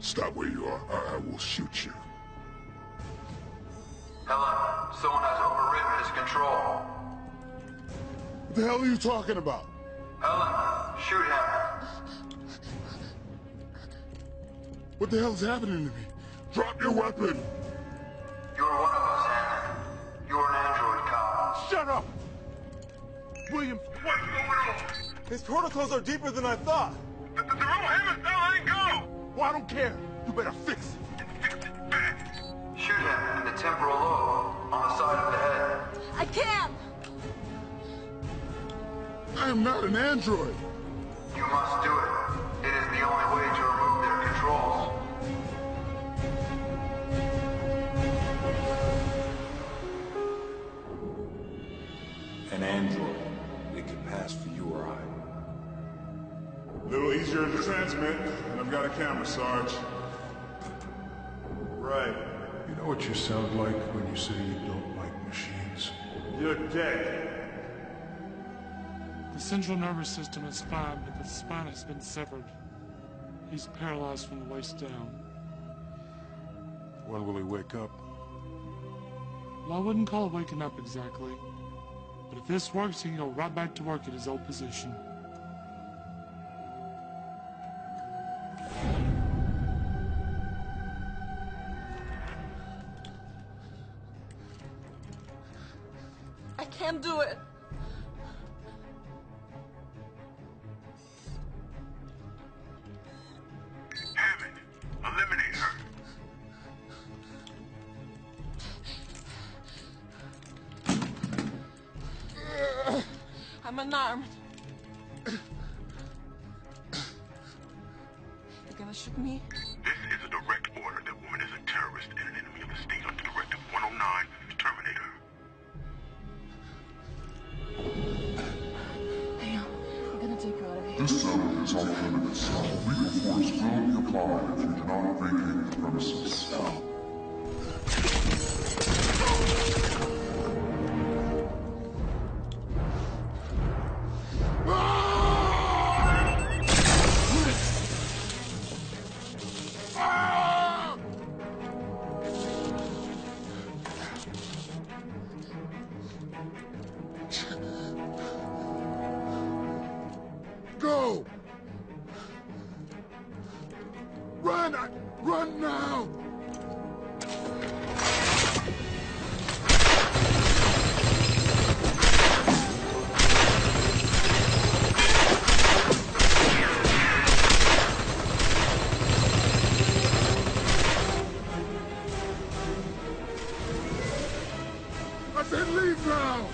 Stop where you are. I will shoot you. Helen, someone has overridden his control. What the hell are you talking about? Helen, shoot him. What the hell's happening to me? Drop your weapon! You're one of us, Hammond. You're an android cop. Shut up! Williams, what's going on? His protocols are deeper than I thought. The real Hammond's not letting go! Well, I don't care. You better fix it. Shoot him in the temporal lobe, on the side of the head. I can't! I am not an android! You must do it. It is the only way to remove their controls. An android. It could pass for you or I. A little easier to transmit, and I've got a camera, Sarge. Right. You know what you sound like when you say you don't like machines? You're dead. The central nervous system is fine, but the spine has been severed. He's paralyzed from the waist down. When will he wake up? Well, I wouldn't call it waking up exactly. But if this works, he can go right back to work at his old position. I can't do it. Hammond, eliminate her. I'm unarmed. You're gonna shoot me? This is a direct order. That woman is a terrorist and an enemy of the state under Directive 109. Terminate her. Hang on. I'm gonna take you out of here. This zone is off limits. Legal force will be applied if you do not vacate the premises. Go! Run! Run now! I said leave now!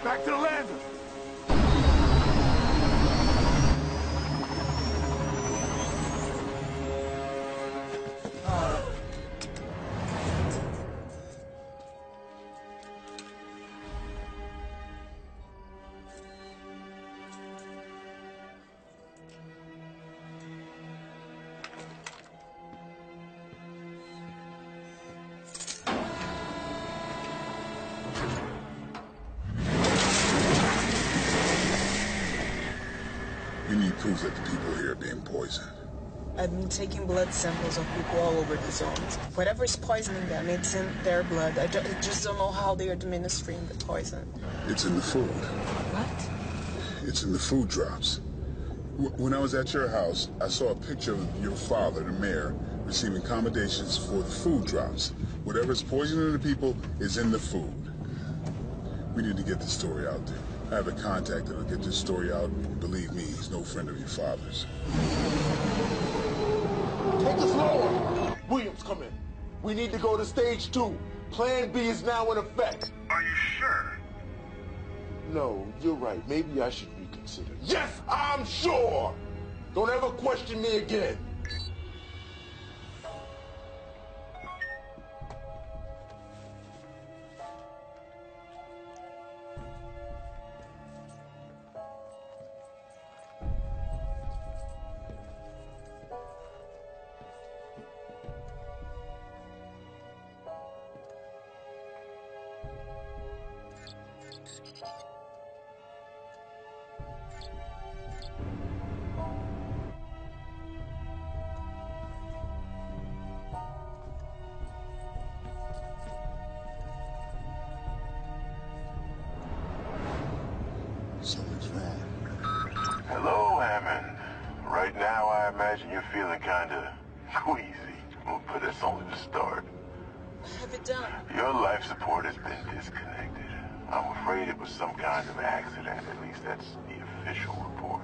Back to the lander. We need proof that the people here are being poisoned. I've been taking blood samples of people all over the zones. Whatever is poisoning them, it's in their blood. I just don't know how they are administering the poison. It's in the food. What? It's in the food drops. When I was at your house, I saw a picture of your father, the mayor, receiving accommodations for the food drops. Whatever's poisoning the people is in the food. We need to get this story out there. I have a contact that'll get this story out. Believe me, he's no friend of your father's. Take us lower. Williams, come in. We need to go to stage 2. Plan B is now in effect. Are you sure? No, you're right. Maybe I should reconsider. Yes, I'm sure! Don't ever question me again. Something's wrong. Hello, Hammond. Right now, I imagine you're feeling kinda queasy. But that's only the start. What have you done? Your life support has been disconnected. I'm afraid it was some kind of accident. At least that's the official report.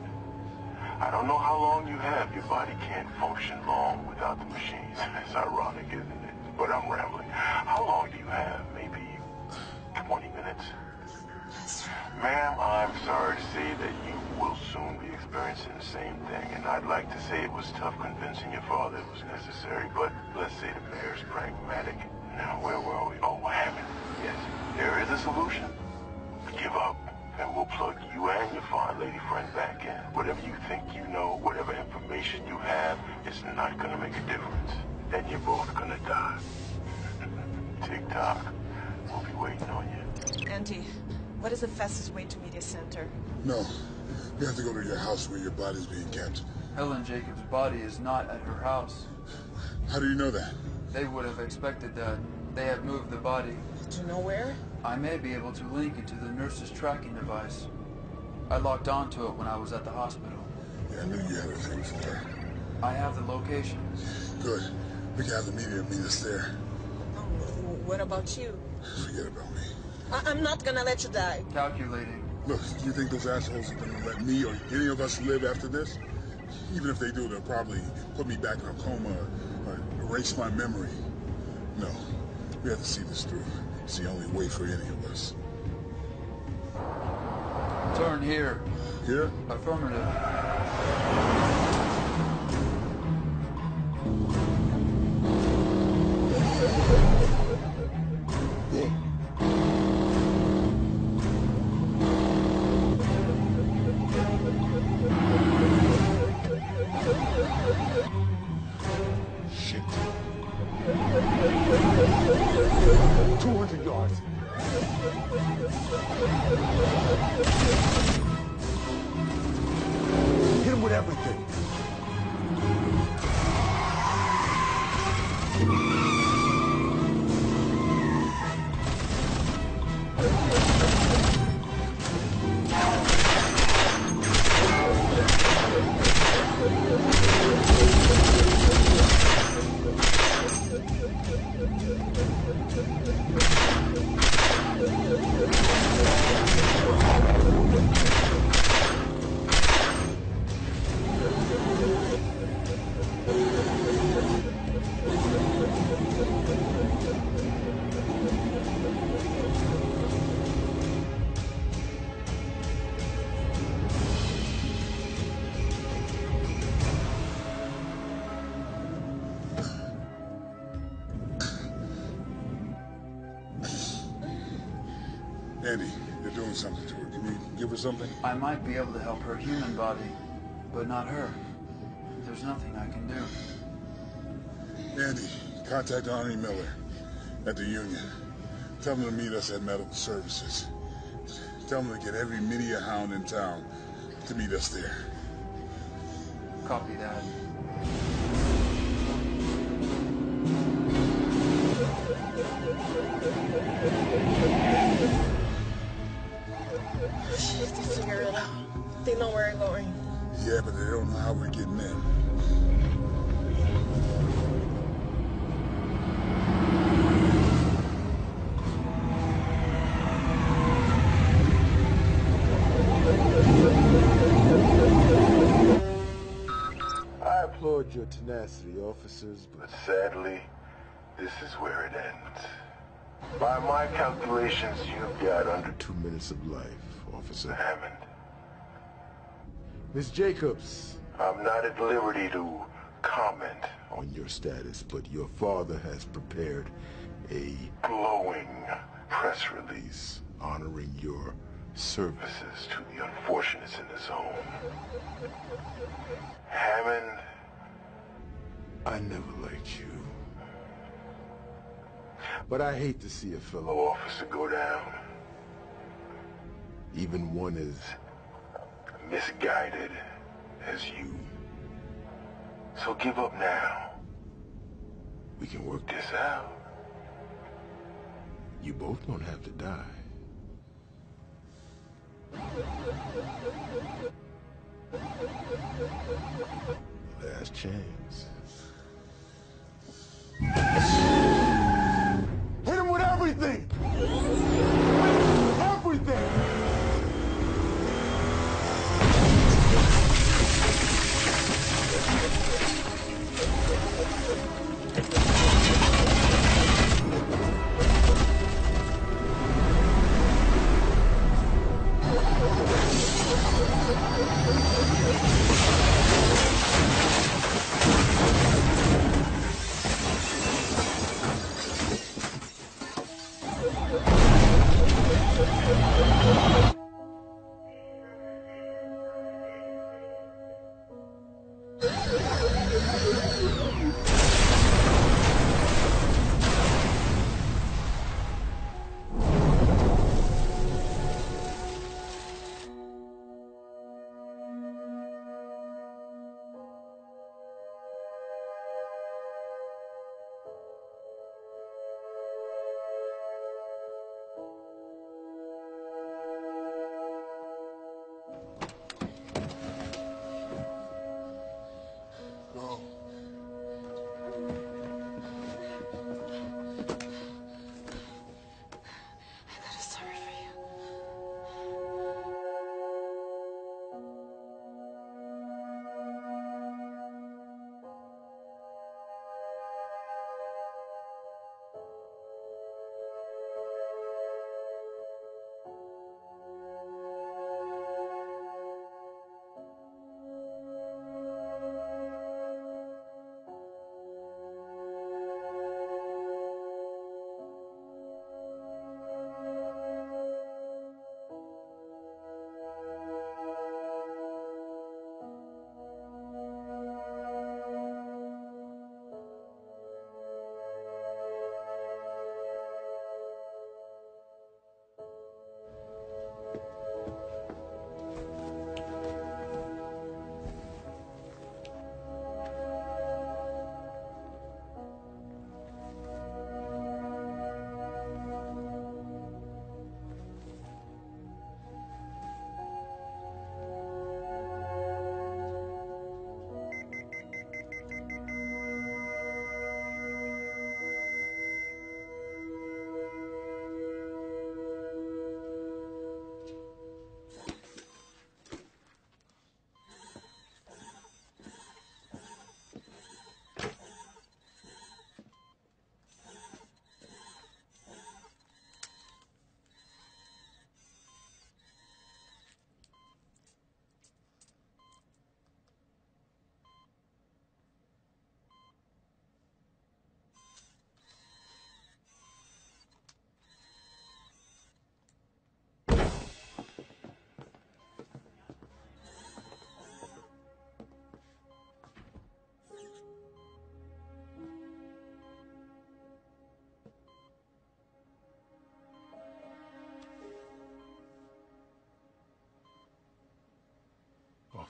I don't know how long you have. Your body can't function long without the machines. It's ironic, isn't it? But I'm rambling. How long do you have? Maybe 20 minutes? Ma'am, I'm sorry to say that you will soon be experiencing the same thing, and I'd like to say it was tough convincing your father it was necessary, but let's say the mayor's pragmatic. Now, where were we? Oh, Hammond. Yes, there is a solution. Give up, and we'll plug you and your fine lady friend back in. Whatever you think you know, whatever information you have, it's not gonna make a difference. And you're both gonna die. Tick-tock. We'll be waiting on you. Auntie, what is the fastest way to media center? No. We have to go to your house where your body's being kept. Helen Jacobs' body is not at her house. How do you know that? They would have expected that. They have moved the body. Do you know where? I may be able to link it to the nurse's tracking device. I locked onto it when I was at the hospital. Yeah, I knew you had a thing for her. I have the location. Good. We can have the media meet us there. Oh, what about you? Forget about me. I'm not gonna let you die. Calculating. Look, do you think those assholes are gonna let me or any of us live after this? Even if they do, they'll probably put me back in a coma or erase my memory. No, we have to see this through. It's the only way for any of us. Turn here. Here? Affirmative. Shit. 200 yards. Hit him with everything. doing something to her. Can you give her something? I might be able to help her human body, but not her. There's nothing I can do. Andy, contact Arnie Miller at the Union. Tell him to meet us at Medical Services. Tell him to get every media hound in town to meet us there. Copy that. They figure it out. They know where we're going. Yeah, but they don't know how we're getting in. I applaud your tenacity, officers, but sadly, this is where it ends. By my calculations, you've got under 2 minutes of life, Officer Hammond. Miss Jacobs. I'm not at liberty to comment on your status, but your father has prepared a glowing press release honoring your services to the unfortunates in the zone. Hammond, I never liked you. But I hate to see a fellow officer go down. Even one as misguided as you. So give up now. We can work this out. You both don't have to die. Last chance. Hit him with everything! Everything!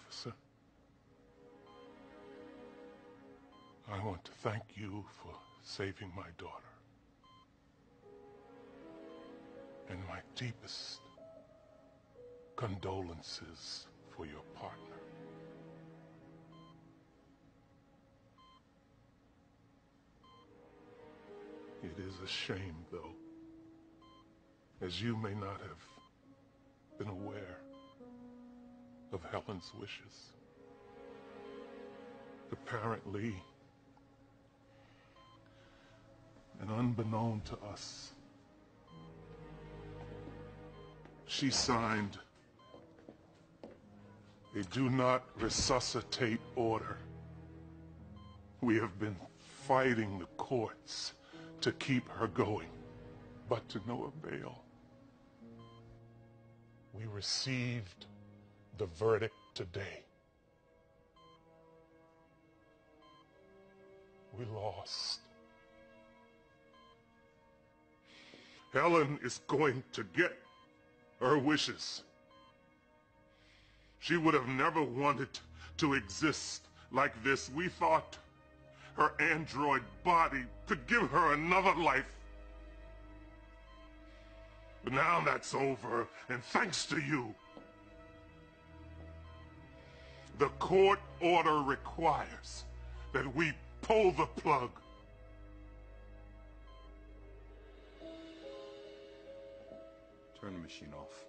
officer. I want to thank you for saving my daughter. And my deepest condolences for your partner. It is a shame, though, as you may not have been aware of Helen's wishes. Apparently, and unbeknown to us, she signed a do not resuscitate order. We have been fighting the courts to keep her going, but to no avail. We received the verdict today. We lost. Helen is going to get her wishes. She would have never wanted to exist like this. We thought her android body could give her another life. But now that's over, and thanks to you. The court order requires that we pull the plug. Turn the machine off.